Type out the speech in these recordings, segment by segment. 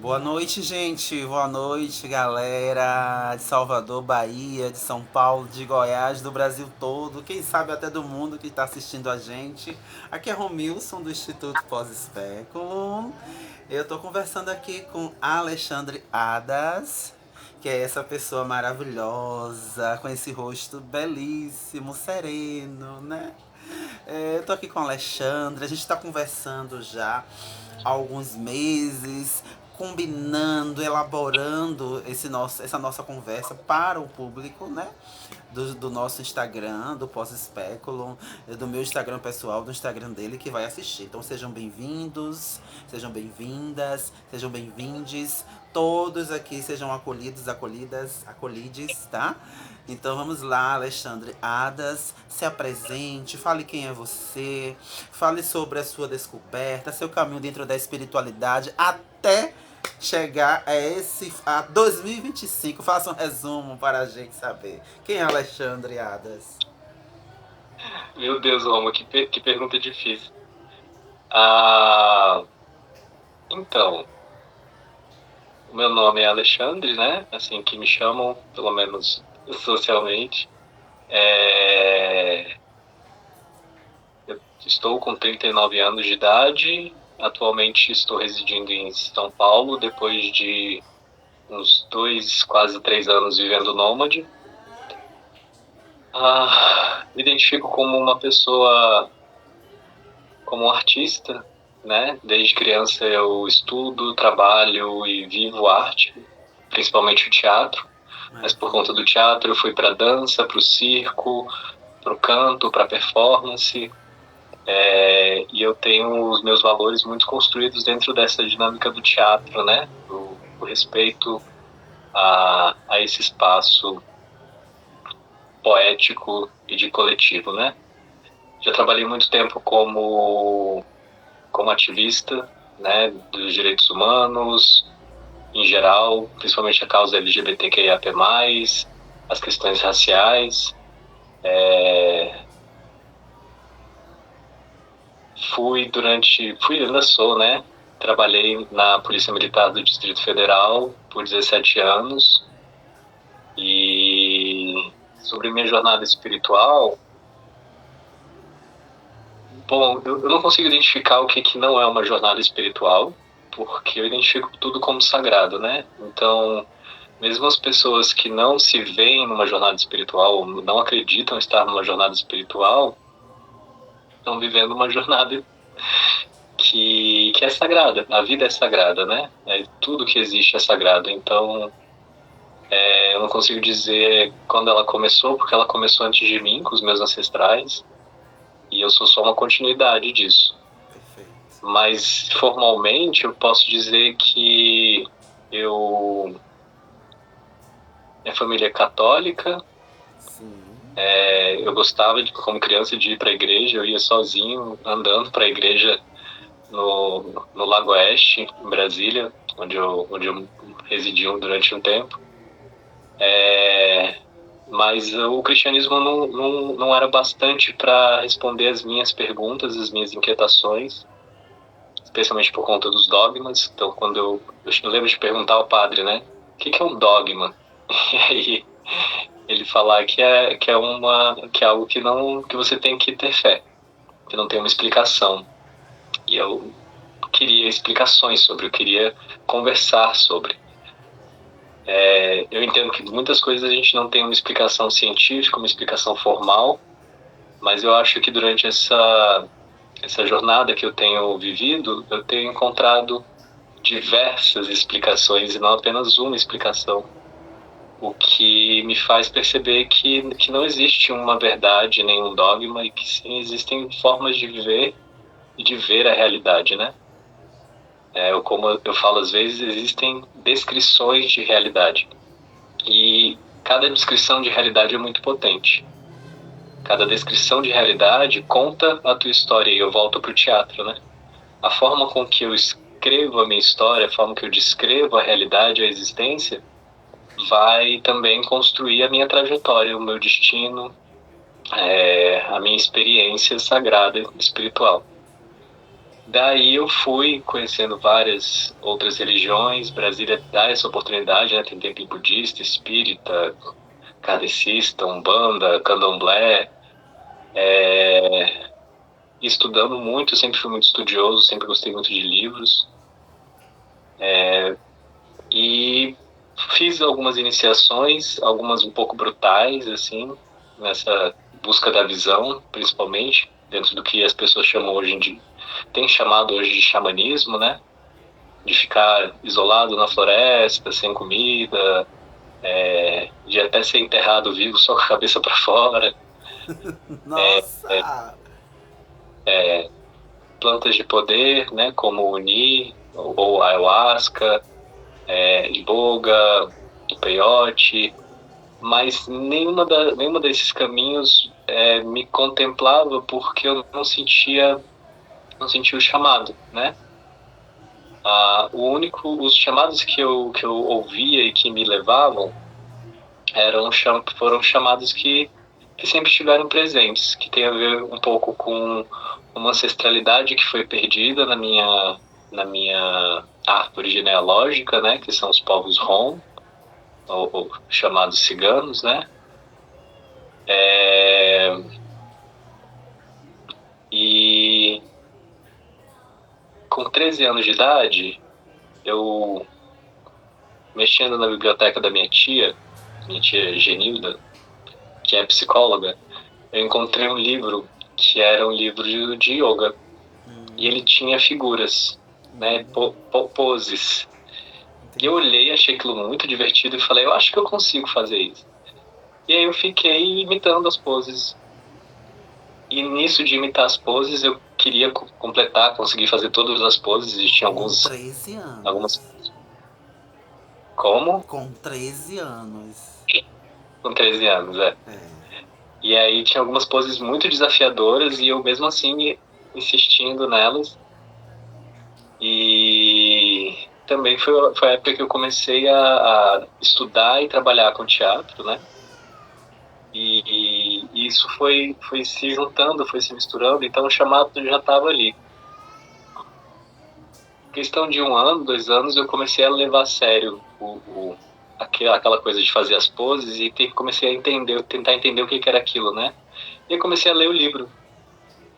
Boa noite, gente. Boa noite, galera de Salvador, Bahia, de São Paulo, de Goiás, do Brasil todo, quem sabe até do mundo que está assistindo a gente. Aqui é Romilson do Instituto Pós-Especulum. Eu estou conversando aqui com Alexandre Adas, que é essa pessoa maravilhosa, com esse rosto belíssimo, sereno, né? Eu tô aqui com o Alexandre, a gente está conversando já há alguns meses, combinando, elaborando essa nossa conversa para o público, né? Do nosso Instagram, do Pós-Especulum, do meu Instagram pessoal, do Instagram dele, que vai assistir. Então sejam bem-vindos, sejam bem-vindas, sejam bem-vindes. Todos aqui sejam acolhidos, acolhidas, acolhides, tá? Então vamos lá, Alexandre Adas, se apresente, fale quem é você, fale sobre a sua descoberta, seu caminho dentro da espiritualidade, até chegar a 2025. Faça um resumo para a gente saber. Quem é Alexandre Adas? Meu Deus, Roma, que pergunta difícil. Ah, então, o meu nome é Alexandre, né? Assim que me chamam, pelo menos socialmente. Eu estou com 39 anos de idade. Atualmente estou residindo em São Paulo, depois de uns 2, quase 3 anos vivendo nômade. Me identifico como uma pessoa, como um artista, né? Desde criança eu estudo, trabalho e vivo arte, principalmente o teatro. Mas por conta do teatro eu fui para dança, para o circo, para o canto, para a performance. E eu tenho os meus valores muito construídos dentro dessa dinâmica do teatro, né? O respeito a esse espaço poético e de coletivo, né? Já trabalhei muito tempo como ativista, né, dos direitos humanos, em geral, principalmente a causa LGBTQIAP+, as questões raciais. Ainda sou, né, trabalhei na Polícia Militar do Distrito Federal por 17 anos. E sobre minha jornada espiritual, bom, eu não consigo identificar o que não é uma jornada espiritual, porque eu identifico tudo como sagrado, né? Então, mesmo as pessoas que não se veem numa jornada espiritual, ou não acreditam estar numa jornada espiritual, estão vivendo uma jornada que é sagrada. A vida é sagrada, né? Tudo que existe é sagrado. Então, eu não consigo dizer quando ela começou, porque ela começou antes de mim, com os meus ancestrais, e eu sou só uma continuidade disso. Perfeito. Mas, formalmente, eu posso dizer que minha família é católica. Sim. Eu gostava, como criança, de ir para a igreja. Eu ia sozinho, andando para a igreja no Lago Oeste, em Brasília, onde eu residi durante um tempo. Mas o cristianismo não era bastante para responder as minhas perguntas, as minhas inquietações, especialmente por conta dos dogmas. Então, quando eu lembro de perguntar ao padre, né, o que é um dogma? E aí ele falar que é algo que você tem que ter fé, que não tem uma explicação. E eu queria explicações sobre, eu queria conversar sobre. Eu entendo que muitas coisas a gente não tem uma explicação científica, uma explicação formal, mas eu acho que durante essa jornada que eu tenho vivido, eu tenho encontrado diversas explicações e não apenas uma explicação, o que me faz perceber que não existe uma verdade nem um dogma, e que sim existem formas de viver e de ver a realidade, né? Como eu falo às vezes, existem descrições de realidade, e cada descrição de realidade é muito potente. Cada descrição de realidade conta a tua história, e eu volto para o teatro, né? A forma com que eu escrevo a minha história, a forma que eu descrevo a realidade, a existência, vai também construir a minha trajetória, o meu destino, a minha experiência sagrada e espiritual. Daí eu fui conhecendo várias outras religiões. Brasília dá essa oportunidade, né? Tem templo budista, espírita, kardecista, umbanda, candomblé. Estudando muito, sempre fui muito estudioso, sempre gostei muito de livros. E fiz algumas iniciações, algumas um pouco brutais, assim, nessa busca da visão, principalmente, dentro do que as pessoas chamam hoje tem chamado hoje de xamanismo, né? De ficar isolado na floresta, sem comida, de até ser enterrado vivo só com a cabeça para fora. Nossa! Plantas de poder, né? Como o Uni, ou ayahuasca, iboga, peyote, mas nenhuma desses caminhos me contemplava porque eu não sentia o chamado, né? Os chamados que eu ouvia e que me levavam foram chamados que sempre estiveram presentes, que tem a ver um pouco com uma ancestralidade que foi perdida na minha árvore genealógica, né? Que são os povos Rom, ou chamados ciganos, né? E com 13 anos de idade, eu, mexendo na biblioteca da minha tia Genilda, que é psicóloga, eu encontrei um livro que era um livro de yoga. E ele tinha figuras, né, poses. E eu olhei, achei aquilo muito divertido e falei, eu acho que eu consigo fazer isso. E aí eu fiquei imitando as poses. E nisso de imitar as poses, eu queria completar, conseguir fazer todas as poses. E tinha Com 13 anos. algumas... Como? Com 13 anos. Com 13 anos, E aí tinha algumas poses muito desafiadoras e eu mesmo assim insistindo nelas. E também foi a época que eu comecei a estudar e trabalhar com teatro, né? E isso foi se juntando, foi se misturando, então o chamado já estava ali. Questão de 1 ano, 2 anos, eu comecei a levar a sério aquela coisa de fazer as poses e comecei a tentar entender o que era aquilo, né? E eu comecei a ler o livro.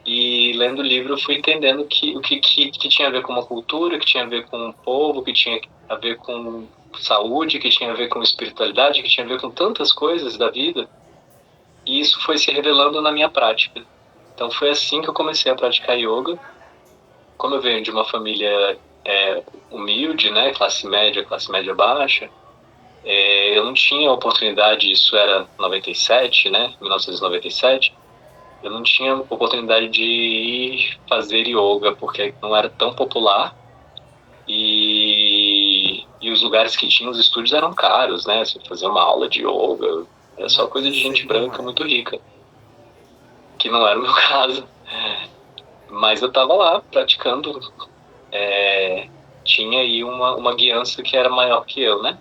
E lendo o livro eu fui entendendo o que tinha a ver com uma cultura, que tinha a ver com um povo, que tinha a ver com saúde, que tinha a ver com espiritualidade, que tinha a ver com tantas coisas da vida. E isso foi se revelando na minha prática. Então foi assim que eu comecei a praticar yoga. Como eu venho de uma família humilde, né, classe média baixa, eu não tinha oportunidade, isso era 97, né, 1997, eu não tinha oportunidade de ir fazer yoga, porque não era tão popular, e os lugares que tinham os estúdios eram caros, né, você fazer uma aula de yoga, era só coisa de gente branca muito rica, que não era o meu caso. Mas eu estava lá praticando, tinha aí uma guiança que era maior que eu, né?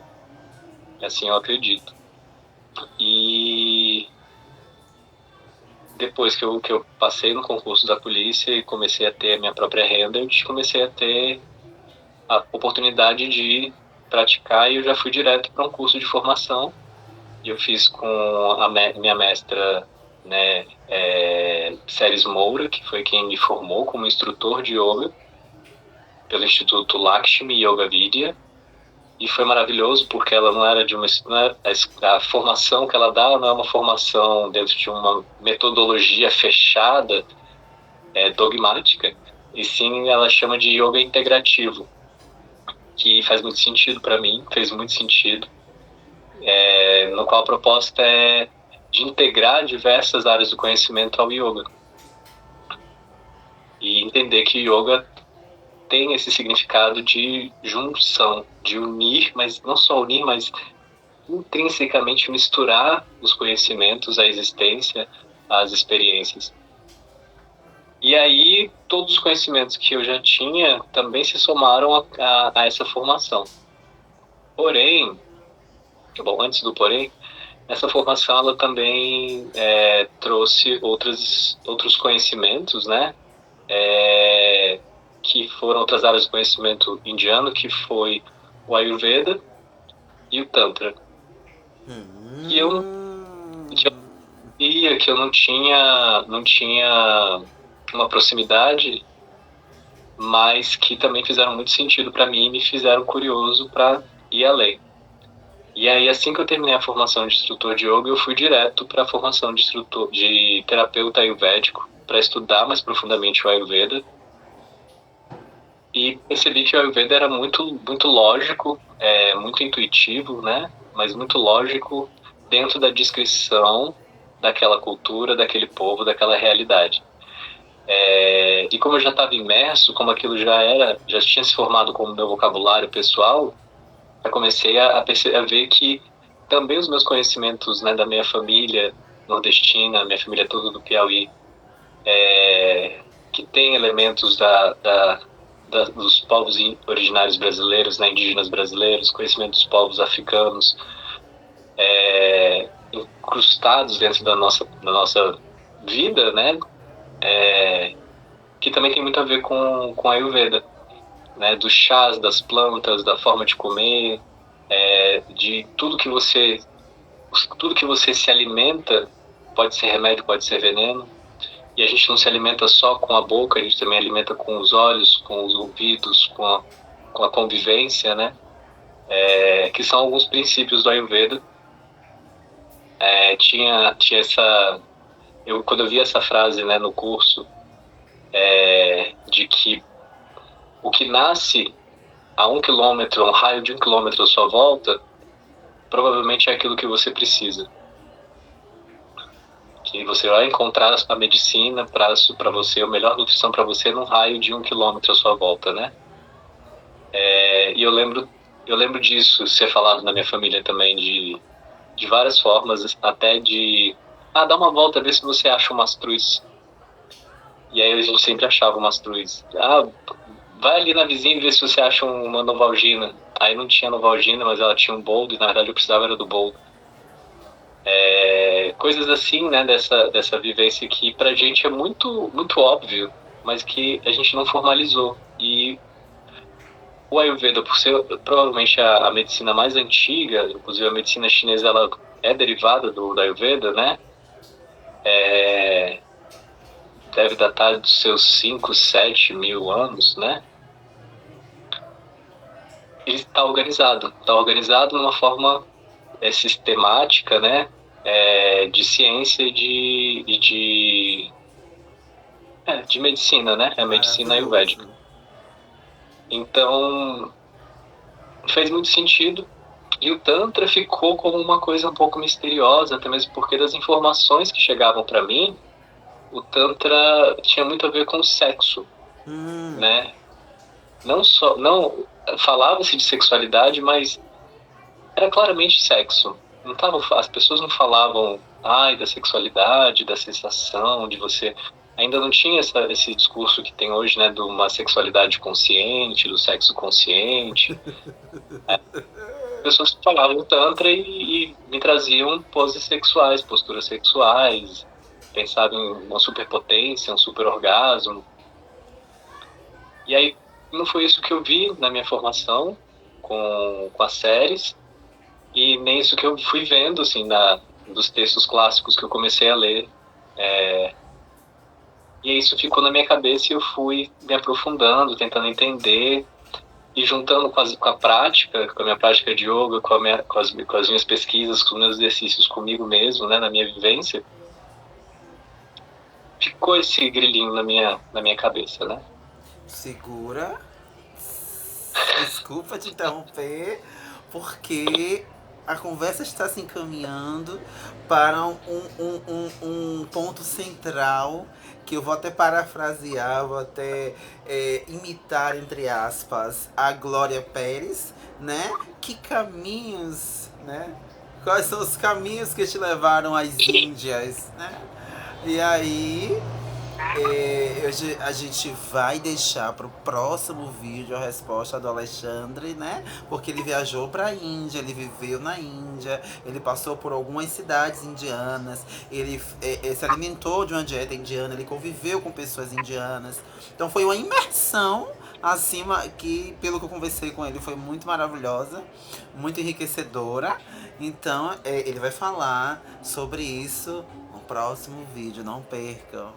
Assim eu acredito. E depois que eu passei no concurso da polícia e comecei a ter a minha própria renda, eu comecei a ter a oportunidade de praticar e eu já fui direto para um curso de formação. E eu fiz com a minha mestra, né, Séries Moura, que foi quem me formou como instrutor de yoga pelo Instituto Lakshmi Yoga Vidya, e foi maravilhoso porque ela não era a formação que ela dá não é uma formação dentro de uma metodologia fechada, dogmática, e sim ela chama de yoga integrativo, que faz muito sentido para mim, fez muito sentido, no qual a proposta é de integrar diversas áreas do conhecimento ao yoga. E entender que yoga tem esse significado de junção, de unir, mas não só unir, mas intrinsecamente misturar os conhecimentos, a existência, as experiências. E aí, todos os conhecimentos que eu já tinha também se somaram a essa formação. Porém, antes do porém, essa formação ela também trouxe outros conhecimentos, né? que foram outras áreas do conhecimento indiano, que foi o Ayurveda e o Tantra. E eu via que eu não tinha uma proximidade, mas que também fizeram muito sentido para mim e me fizeram curioso para ir além. E aí, assim que eu terminei a formação de instrutor de yoga, eu fui direto para a formação de terapeuta ayurvédico, para estudar mais profundamente o Ayurveda. E percebi que o Ayurveda era muito, muito lógico, muito intuitivo, né? Mas muito lógico dentro da descrição daquela cultura, daquele povo, daquela realidade. E como eu já estava imerso, como aquilo já tinha se formado como meu vocabulário pessoal, eu comecei a ver que também os meus conhecimentos, né, da minha família nordestina, minha família toda do Piauí, que tem elementos dos povos originários brasileiros, né, indígenas brasileiros, conhecimento dos povos africanos, incrustados dentro da nossa vida, né, que também tem muito a ver com a Ayurveda, né, dos chás, das plantas, da forma de comer, de tudo que você se alimenta, pode ser remédio, pode ser veneno, e a gente não se alimenta só com a boca, a gente também alimenta com os olhos, com os ouvidos, com a convivência, né, que são alguns princípios do Ayurveda. Tinha essa... quando eu vi essa frase, né, no curso, de que o que nasce a 1 quilômetro, um raio de 1 quilômetro à sua volta, provavelmente é aquilo que você precisa. Que você vai encontrar a medicina para você, a melhor nutrição para você num raio de 1 quilômetro à sua volta, né? E eu lembro disso ser falado na minha família também, de várias formas, até de... dá uma volta, ver se você acha um mastruz. E aí a gente sempre achava um mastruz. Vai ali na vizinha e vê se você acha uma Novalgina. Aí não tinha Novalgina, mas ela tinha um boldo, e na verdade eu precisava era do boldo. Coisas assim, né, dessa vivência que pra gente é muito, muito óbvio, mas que a gente não formalizou. E o Ayurveda, por ser provavelmente a medicina mais antiga, inclusive a medicina chinesa, ela é derivada do Ayurveda, né? Deve datar dos seus 5, 7 mil anos, né? Ele está organizado numa forma sistemática, né? De ciência e de medicina, né? É a medicina ayurvédica. Então, fez muito sentido. E o Tantra ficou como uma coisa um pouco misteriosa, até mesmo porque das informações que chegavam para mim, o Tantra tinha muito a ver com sexo, né? Não falava-se de sexualidade, mas era claramente sexo. As pessoas não falavam da sexualidade, da sensação, de você... Ainda não tinha esse discurso que tem hoje, né, de uma sexualidade consciente, do sexo consciente. As pessoas falavam Tantra e me traziam poses sexuais, posturas sexuais, pensavam em uma superpotência, um super orgasmo. E aí não foi isso que eu vi na minha formação com as séries, e nem isso que eu fui vendo, assim, dos textos clássicos que eu comecei a ler. E isso ficou na minha cabeça e eu fui me aprofundando, tentando entender, e juntando com a prática, com a minha prática de yoga, com as minhas pesquisas, com os meus exercícios comigo mesmo, né, na minha vivência, ficou esse grilinho na minha cabeça, né? Segura. Desculpa te interromper, porque a conversa está se encaminhando para um ponto central que eu vou até parafrasear, vou até imitar, entre aspas, a Glória Pérez, né? Que caminhos, né? Quais são os caminhos que te levaram às Índias, né? E aí Hoje a gente vai deixar para o próximo vídeo a resposta do Alexandre, né? Porque ele viajou para a Índia, ele viveu na Índia, ele passou por algumas cidades indianas, ele se alimentou de uma dieta indiana, ele conviveu com pessoas indianas. Então foi uma imersão acima que, pelo que eu conversei com ele, foi muito maravilhosa, muito enriquecedora. Então ele vai falar sobre isso no próximo vídeo, não percam.